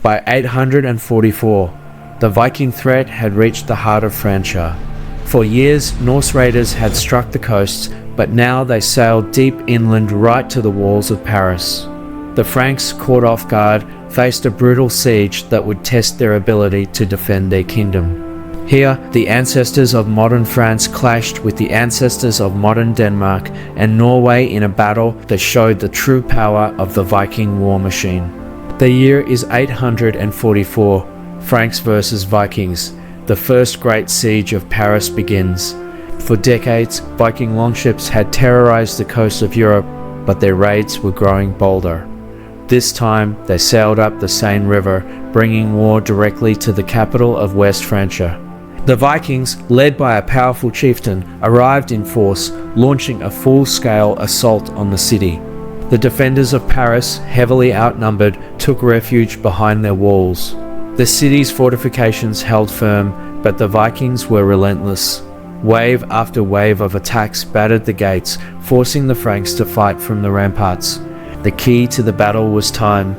By 844, the Viking threat had reached the heart of Francia. For years, Norse raiders had struck the coasts, but now they sailed deep inland right to the walls of Paris. The Franks, caught off guard, faced a brutal siege that would test their ability to defend their kingdom. Here, the ancestors of modern France clashed with the ancestors of modern Denmark and Norway in a battle that showed the true power of the Viking war machine. The year is 844, Franks versus Vikings. The first great siege of Paris begins. For decades, Viking longships had terrorized the coast of Europe, but their raids were growing bolder. This time, they sailed up the Seine River, bringing war directly to the capital of West Francia. The Vikings, led by a powerful chieftain, arrived in force, launching a full-scale assault on the city. The defenders of Paris, heavily outnumbered, took refuge behind their walls. The city's fortifications held firm, but the Vikings were relentless. Wave after wave of attacks battered the gates, forcing the Franks to fight from the ramparts. The key to the battle was time.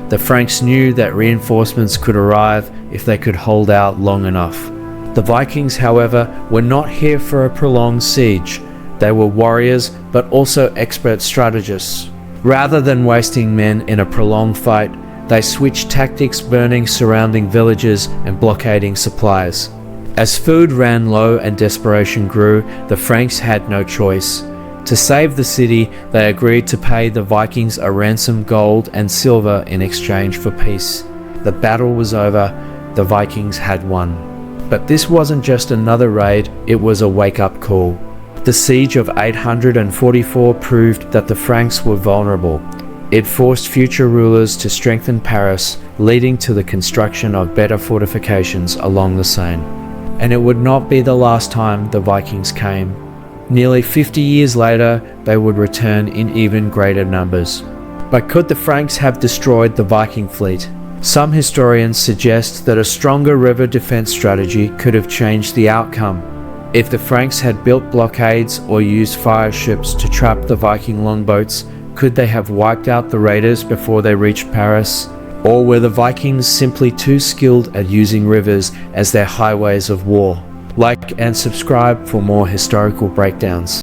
The Franks knew that reinforcements could arrive if they could hold out long enough. The Vikings, however, were not here for a prolonged siege. They were warriors, but also expert strategists. Rather than wasting men in a prolonged fight, they switched tactics, burning surrounding villages and blockading supplies. As food ran low and desperation grew, the Franks had no choice. To save the city, they agreed to pay the Vikings a ransom, gold and silver, in exchange for peace. The battle was over. The Vikings had won. But this wasn't just another raid, it was a wake-up call. The siege of 844 proved that the Franks were vulnerable. It forced future rulers to strengthen Paris, leading to the construction of better fortifications along the Seine. And it would not be the last time the Vikings came. Nearly 50 years later, they would return in even greater numbers. But could the Franks have destroyed the Viking fleet? Some historians suggest that a stronger river defense strategy could have changed the outcome. If the Franks had built blockades or used fire ships to trap the Viking longboats, could they have wiped out the raiders before they reached Paris? Or were the Vikings simply too skilled at using rivers as their highways of war? Like and subscribe for more historical breakdowns.